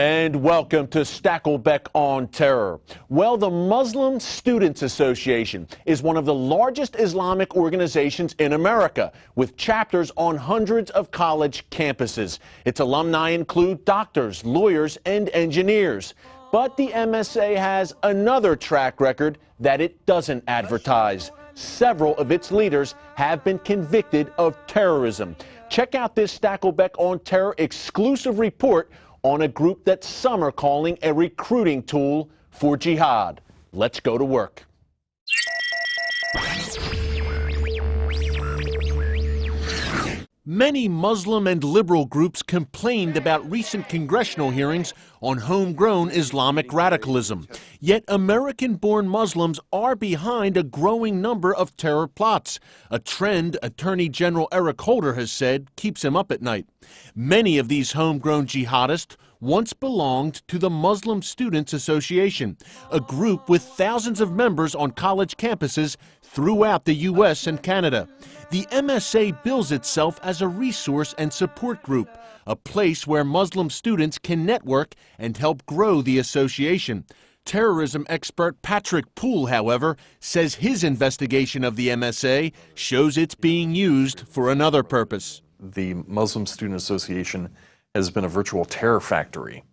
And welcome to Stacklebeck on Terror. Well, the Muslim Students Association is one of the largest Islamic organizations in America, with chapters on hundreds of college campuses. Its alumni include doctors, lawyers, and engineers. But the MSA has another track record that it doesn't advertise. Several of its leaders have been convicted of terrorism. Check out this Stacklebeck on Terror exclusive report on a group that some are calling a recruiting tool for jihad. Let's go to work. Many Muslim and liberal groups complained about recent congressional hearings on homegrown Islamic radicalism. Yet American-born Muslims are behind a growing number of terror plots, a trend Attorney General Eric Holder has said keeps him up at night. Many of these homegrown jihadists once belonged to the Muslim Students Association, a group with thousands of members on college campuses throughout the U.S. and Canada. The MSA bills itself as a resource and support group, a place where Muslim students can network and help grow the association. Terrorism expert Patrick Poole, however, says his investigation of the MSA shows it's being used for another purpose. The Muslim Student Association has been a virtual terror factory.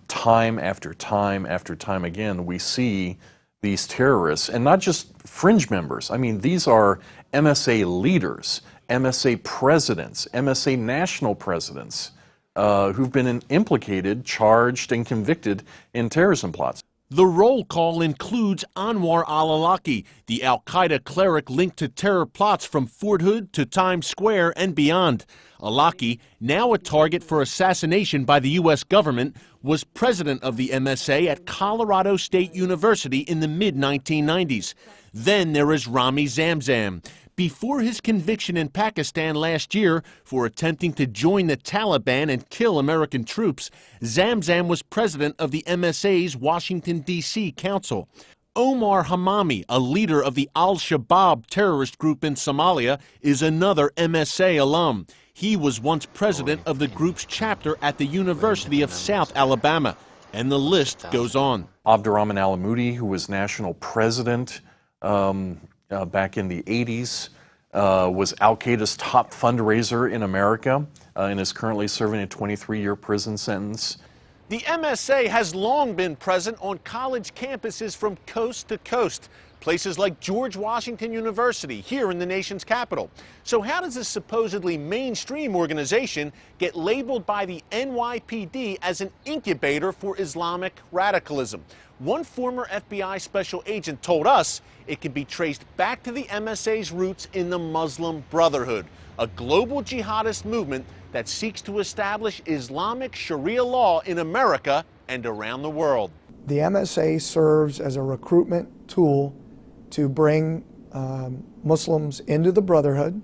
Time after time after time again, we see these terrorists, and not just fringe members. I mean, these are MSA leaders, MSA presidents, MSA national presidents who've been implicated, charged, and convicted in terrorism plots. The roll call includes Anwar al-Awlaki, the al-Qaeda cleric linked to terror plots from Fort Hood to Times Square and beyond. Awlaki, now a target for assassination by the U.S. government, was president of the MSA at Colorado State University in the mid-1990s. Then there is Rami Zamzam. Before his conviction in Pakistan last year for attempting to join the Taliban and kill American troops, Zamzam was president of the MSA's Washington, D.C. Council. Omar Hamami, a leader of the Al-Shabaab terrorist group in Somalia, is another MSA alum. He was once president of the group's chapter at the University of South Alabama. And the list goes on. Abdurrahman al-Amoudi, who was national president back in the 80s, was al-Qaeda's top fundraiser in America and is currently serving a 23-year prison sentence. The MSA has long been present on college campuses from coast to coast, places like George Washington University here in the nation's capital. So how does this supposedly mainstream organization get labeled by the NYPD as an incubator for Islamic radicalism? One former FBI special agent told us it can be traced back to the MSA's roots in the Muslim Brotherhood, a global jihadist movement that seeks to establish Islamic Sharia law in America and around the world. The MSA serves as a recruitment tool to bring Muslims into the Brotherhood,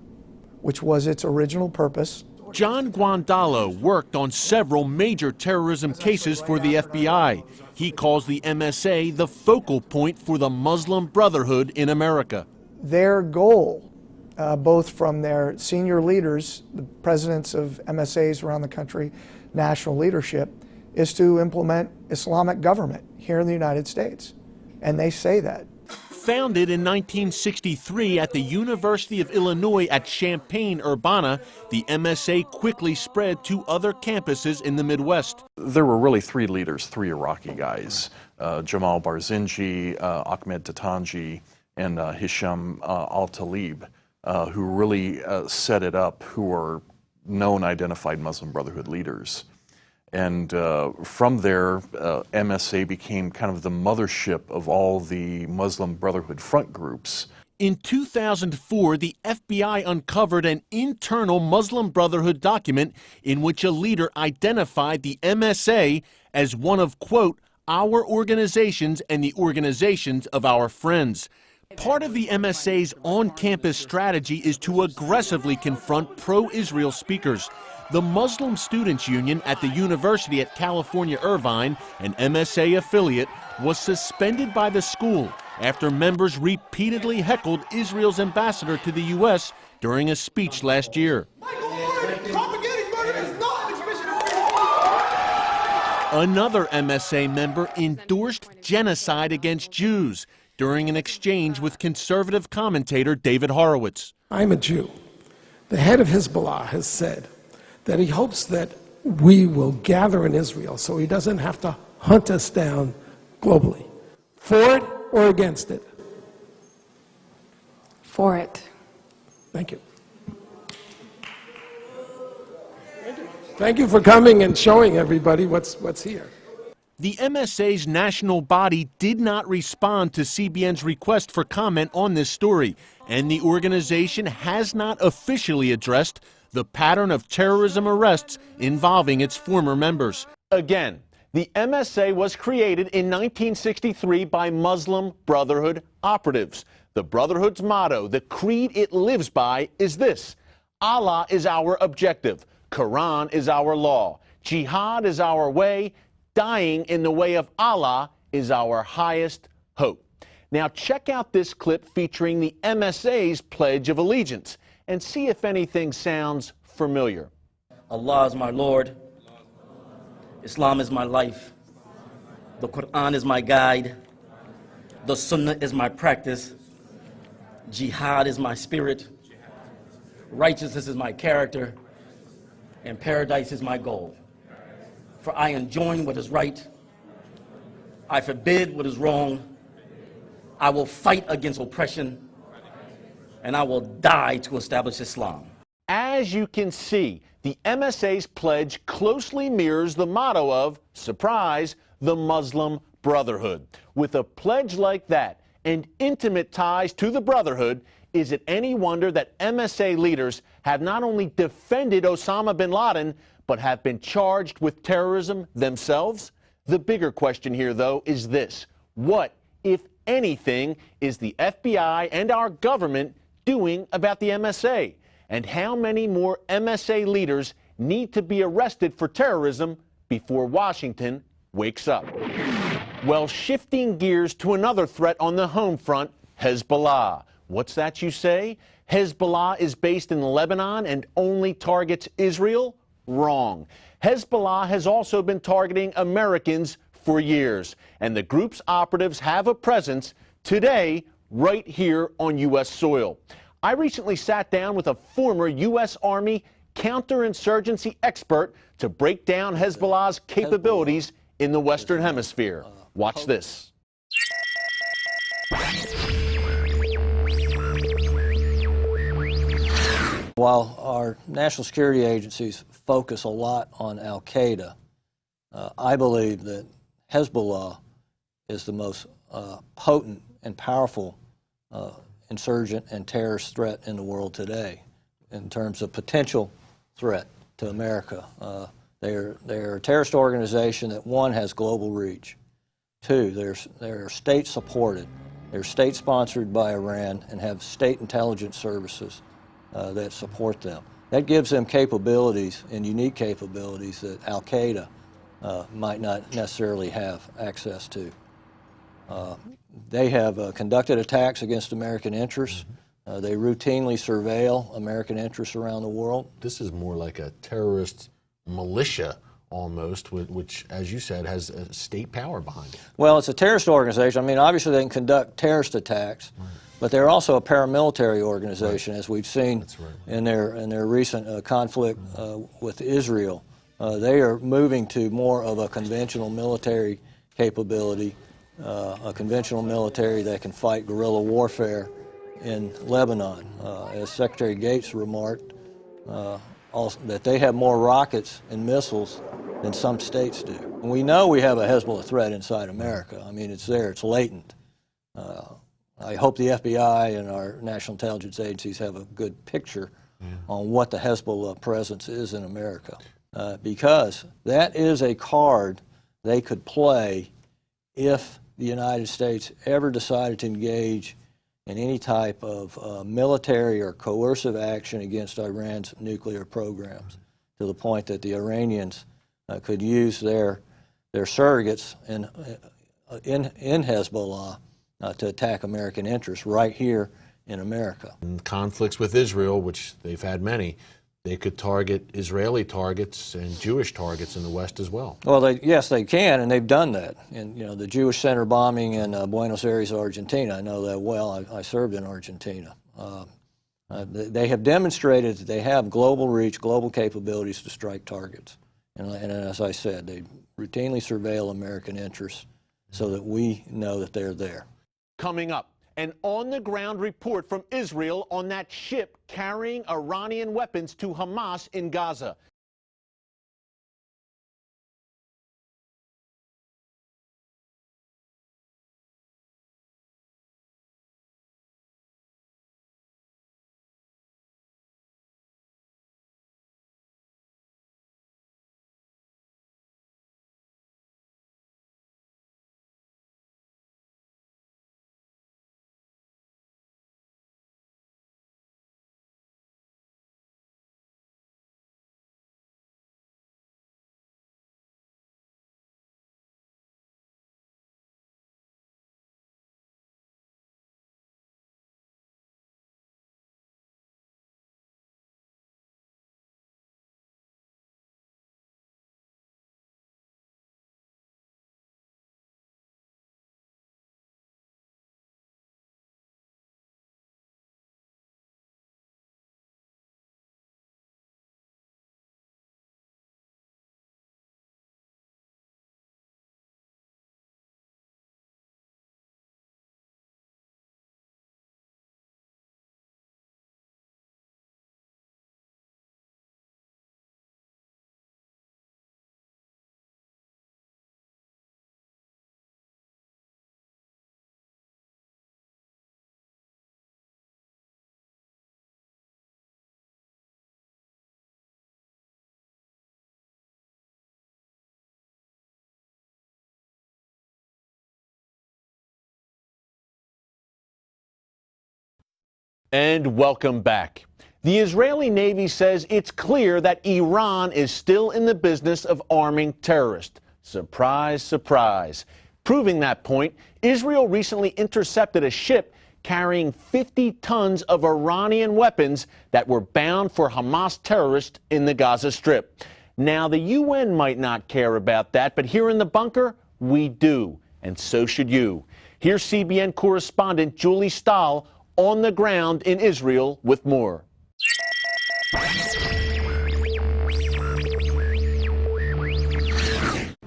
which was its original purpose. John Guandalo worked on several major terrorism cases for the FBI. He calls the MSA the focal point for the Muslim Brotherhood in America. Their goal, both from their senior leaders, the presidents of MSAs around the country, national leadership, is to implement Islamic government here in the United States. And they say that. Founded in 1963 at the University of Illinois at Champaign-Urbana, the MSA quickly spread to other campuses in the Midwest. There were really three leaders, three Iraqi guys, Jamal Barzinji, Ahmed Tatanji, and Hisham al-Talib, who really set it up, who are known identified Muslim Brotherhood leaders. And from there, MSA became kind of the mothership of all the Muslim Brotherhood front groups. In 2004, the FBI uncovered an internal Muslim Brotherhood document in which a leader identified the MSA as one of, quote, our organizations and the organizations of our friends. Part of the MSA's on-campus strategy is to aggressively confront pro-Israel speakers. The Muslim Students Union at the University at California, Irvine, an MSA affiliate, was suspended by the school after members repeatedly heckled Israel's ambassador to the U.S. during a speech last year. Another MSA member endorsed genocide against Jews during an exchange with conservative commentator David Horowitz. I'm a Jew. The head of Hezbollah has said that he hopes that we will gather in Israel so he doesn't have to hunt us down globally. For it or against it? For it. Thank you. Thank you for coming and showing everybody what's here. The MSA's national body did not respond to CBN's request for comment on this story, and the organization has not officially addressed the pattern of terrorism arrests involving its former members. Again, the MSA was created in 1963 by Muslim Brotherhood operatives. The Brotherhood's motto, the creed it lives by, is this: Allah is our objective, Quran is our law, jihad is our way, dying in the way of Allah is our highest hope. Now check out this clip featuring the MSA's Pledge of Allegiance and see if anything sounds familiar. Allah is my Lord. Islam is my life. The Quran is my guide. The Sunnah is my practice. Jihad is my spirit. Righteousness is my character. And paradise is my goal. For I enjoin what is right. I forbid what is wrong. I will fight against oppression. And I will die to establish Islam. As you can see, the MSA's pledge closely mirrors the motto of, surprise, the Muslim Brotherhood. With a pledge like that and intimate ties to the Brotherhood, is it any wonder that MSA leaders have not only defended Osama bin Laden, but have been charged with terrorism themselves? The bigger question here, though, is this: what, if anything, is the FBI and our government doing about the MSA? And how many more MSA leaders need to be arrested for terrorism before Washington wakes up? Well, shifting gears to another threat on the home front, Hezbollah. What's that, you say? Hezbollah is based in Lebanon and only targets Israel? Wrong. Hezbollah has also been targeting Americans for years, and the group's operatives have a presence today right here on U.S. soil. I recently sat down with a former U.S. Army counterinsurgency expert to break down Hezbollah's capabilities in the Western Hemisphere. Watch this. While our national security agencies focus a lot on al-Qaeda, I believe that Hezbollah is the most potent and powerful insurgent and terrorist threat in the world today in terms of potential threat to America. They're a terrorist organization that, one, has global reach. Two, they're state-supported. They're state-sponsored by Iran and have state intelligence services that support them. That gives them capabilities and unique capabilities that al-Qaeda might not necessarily have access to. They have conducted attacks against American interests. They routinely surveil American interests around the world. This is more like a terrorist militia almost, which, as you said, has a state power behind it. Well, it's a terrorist organization. I mean, obviously they can conduct terrorist attacks, but they're also a paramilitary organization, as we've seen in their recent conflict with Israel. They are moving to more of a conventional military capability, a conventional military that can fight guerrilla warfare in Lebanon. As Secretary Gates remarked, also, that they have more rockets and missiles than some states do. And we know we have a Hezbollah threat inside America. I mean, it's there, it's latent. I hope the FBI and our national intelligence agencies have a good picture on what the Hezbollah presence is in America, because that is a card they could play if the United States ever decided to engage in any type of military or coercive action against Iran's nuclear programs, to the point that the Iranians could use their surrogates in Hezbollah to attack American interests right here in America. And conflicts with Israel, which they've had many, they could target Israeli targets and Jewish targets in the West as well. Well, yes, they can, and they've done that. And the Jewish Center bombing in Buenos Aires, Argentina, I know that well. I served in Argentina. They have demonstrated that they have global reach, global capabilities to strike targets. And as I said, they routinely surveil American interests so that we know that they're there. Coming up, an on-the-ground report from Israel on that ship carrying Iranian weapons to Hamas in Gaza. And welcome back. The Israeli Navy says it's clear that Iran is still in the business of arming terrorists. Surprise, surprise. Proving that point, Israel recently intercepted a ship carrying 50 tons of Iranian weapons that were bound for Hamas terrorists in the Gaza Strip. Now, the UN might not care about that, but here in the bunker, we do, and so should you. Here's CBN correspondent Julie Stahl on the ground in Israel with more.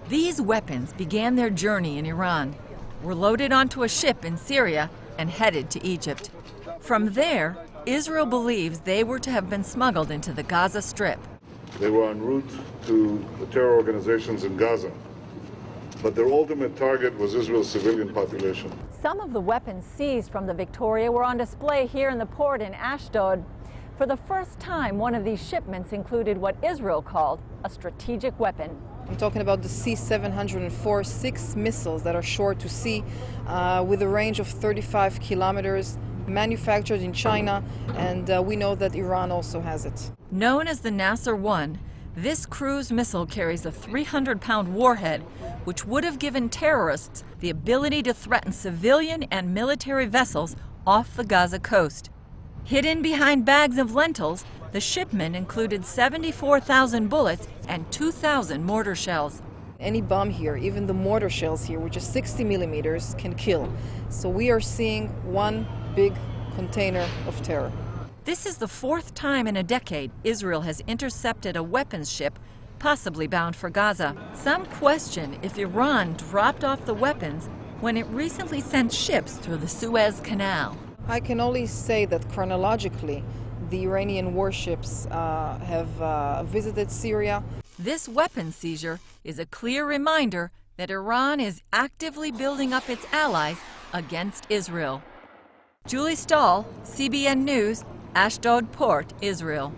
These weapons began their journey in Iran, were loaded onto a ship in Syria, and headed to Egypt. From there, Israel believes they were to have been smuggled into the Gaza Strip. They were en route to the terror organizations in Gaza, but their ultimate target was Israel's civilian population. Some of the weapons seized from the Victoria were on display here in the port in Ashdod. For the first time, one of these shipments included what Israel called a strategic weapon. I'm talking about the C-704, 6 missiles that are short to sea with a range of 35 kilometers, manufactured in China, and we know that Iran also has it. Known as the Nasser 1, this cruise missile carries a 300-pound warhead, which would have given terrorists the ability to threaten civilian and military vessels off the Gaza coast. Hidden behind bags of lentils, the shipment included 74,000 bullets and 2,000 mortar shells. Any bomb here, even the mortar shells here, which is 60 millimeters, can kill. So we are seeing one big container of terror. This is the 4th time in a decade Israel has intercepted a weapons ship possibly bound for Gaza. Some question if Iran dropped off the weapons when it recently sent ships through the Suez Canal. I can only say that chronologically, the Iranian warships have visited Syria. This weapons seizure is a clear reminder that Iran is actively building up its allies against Israel. Julie Stahl, CBN News, Ashdod Port, Israel.